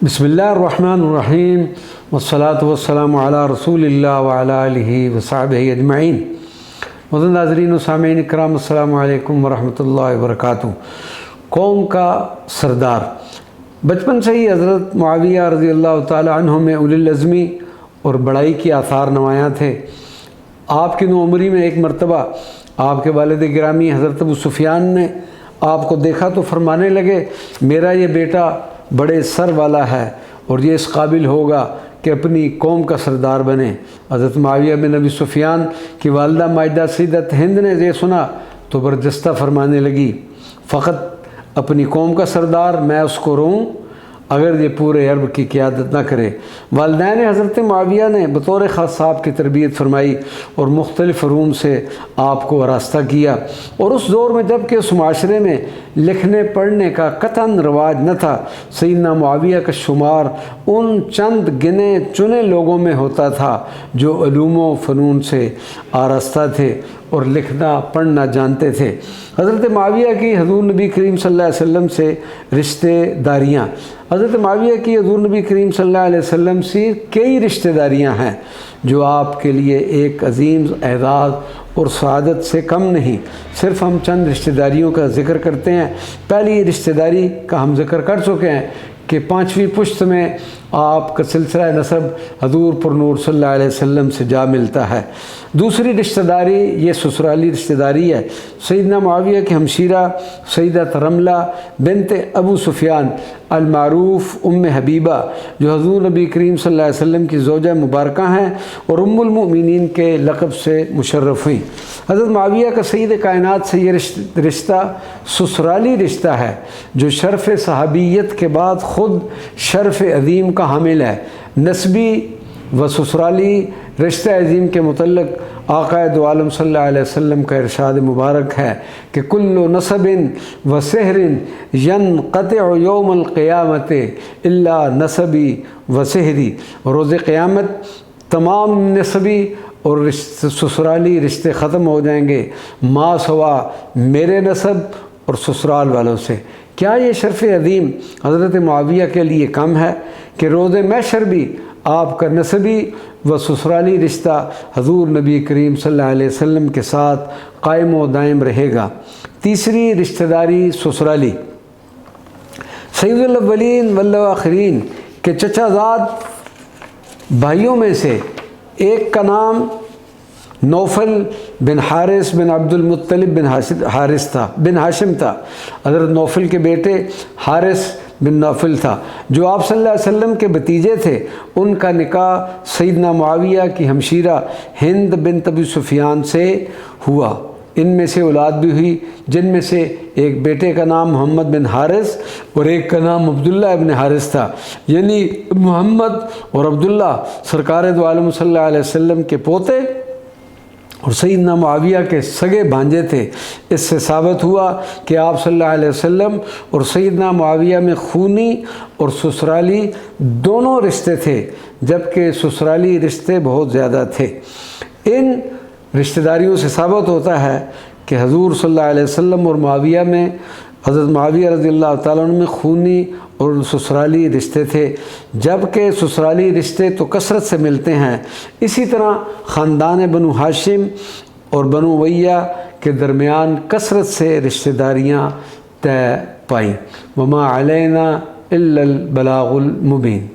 बिस्मिल्लाहिर्रहमानिर्रहीम वस्सलातु वस्सलामु अला रसूलिल्लाह व अला आलिहि व सहबिहि अजमईन। मुअज़्ज़ज़ नाज़रीन व सामीईन इकराम, अस्सलामु अलैकुम व रहमतुल्लाहि व बरकातुहू। कौम का सरदार। बचपन से ही हज़रत मुआविया रज़ियल्लाहु ताला अन्हु में उलुल अज़्मी और बड़ाई की आसार नुमायाँ थे। आपकी नौउमरी में एक मरतबा आपके वालिद गिरामी हज़रत अबू सुफ़ियान ने आपको देखा तो फरमाने लगे, मेरा ये बेटा बड़े सर वाला है और ये इस काबिल होगा कि अपनी कौम का सरदार बने। हज़रत मुआविया बिन अबी सुफ़ियान की वालिदा माइदा सईदत हिंद ने ये सुना तो बरजस्ता फरमाने लगी, फ़कत अपनी कौम का सरदार मैं उसको रहूँ अगर ये पूरे अरब की क़यादत ना करे। वालिदैन हज़रत मुआविया ने बतौर ख़ास साहब की तरबियत फरमाई और मुख्तलिफ़ फ़नून से आपको आरास्ता किया। और उस दौर में जब कि उस माशरे में लिखने पढ़ने का कतन रवाज न था, सैयदना मुआविया का शुमार उन चंद गिने चुने लोगों में होता था जो उलूम फ़नून से आरास्ता थे और लिखना पढ़ना जानते थे। हज़रत मुआविया की हज़ूर नबी करीम सल्लल्लाहु अलैहि वसल्लम से रिश्तेदारियाँ। हज़रत मुआविया की हज़ूर नबी करीम सल्लल्लाहु अलैहि वसल्लम से कई रिश्तेदारियाँ हैं जो आपके लिए एक अज़ीम एज़ाज़ और सआदत से कम नहीं। सिर्फ़ हम चंद रिश्तेदारियों का ज़िक्र करते हैं। पहली रिश्तेदारी का हम ज़िक्र कर चुके हैं कि पाँचवीं पुश्त में आपका सिलसिला नसब हज़ूर पर नूर सल्लल्लाहु अलैहि वसल्लम से जा मिलता है। दूसरी रिश्तेदारी ये ससुराली रिश्तेदारी है। सैयदना मुआविया की हमशीरा सैयदत रमला बिनत अबू सुफ़ियान अल-मारूफ़ उम्मे हबीबा जो हज़ूर नबी करीम सल्लल्लाहु अलैहि वसल्लम की ज़ौजा मुबारका हैं और उम्मुल मोमिनीन के लक़ब से मुशर्रफ़ हुई। हज़रत मुआविया का सैयद कायनात से ये रिश्ता ससुराली रिश्ता है जो शर्फ़ सहाबियत के बाद ख़ुद शर्फ़ अज़ीम का हामिल है। नस्बी व ससुराली रिश्ता अज़ीम के मुतल्लिक़ आक़ाए दो आलम सल्लल्लाहु अलैहि वसल्लम का इरशाद मुबारक है कि कुल्लु नसबिन व सहरिन यनक़तिउ यौमल क़ियामति इल्ला नसबी व सहरी। रोज़े क़यामत तमाम नसबी और ससुराली रिश्ते ख़त्म हो जाएंगे मा सवा मेरे नसब और ससुराल वालों से। क्या ये शर्फ़ अज़ीम हज़रत मुआविया के लिए कम है कि रोज़े महशर भी आपका नसबी व ससुराली रिश्ता हज़ूर नबी करीम सल्लल्लाहु अलैहि वसल्लम के साथ कायम व दायम रहेगा। तीसरी रिश्तेदारी ससुराली। सैयदुल अव्वलीन वल आखिरीन के चचाज़ाद भाइयों में से एक का नाम नौफल बिन हारिस बिन अब्दुल मुत्तलिब बिन हाशिम था। हज़रत नौफल के बेटे हारिस बिन नौफल था जो आप सल्लल्लाहु अलैहि वसल्लम के भतीजे थे। उनका निकाह सैयदना मुआविया की हमशीरा हिंद बिनत अबी सुफ़ियान से हुआ। इनमें से औलाद भी हुई जिनमें से एक बेटे का नाम मोहम्मद बिन हारिस और एक का नाम अब्दुल्ला इब्न हारिस था। यानी मोहम्मद और अब्दुल्ला सरकार दो आलम सल्लल्लाहु अलैहि वसल्लम के पोते और सैयदना मुआविया के सगे भांजे थे। इससे साबित हुआ कि आप सल्लल्लाहु अलैहि वसल्लम और सैयदना मुआविया में खूनी और ससुराली दोनों रिश्ते थे, जबकि ससुराली रिश्ते बहुत ज़्यादा थे। इन रिश्तेदारियों से साबित होता है कि हज़ूर सल्लल्लाहु अलैहि वसल्लम और मुआविया में हज़रत मुआविया रज़ियल्लाहु ताला अन्हु में खूनी और ससुराली रिश्ते थे, जबकि ससुराली रिश्ते तो कसरत से मिलते हैं। इसी तरह ख़ानदान बनु हाशिम और बनु उमय्या के दरमियान कसरत से रिश्तेदारियाँ तय पाईं। वमा अलैना इल्लल बलागुल मुबीन।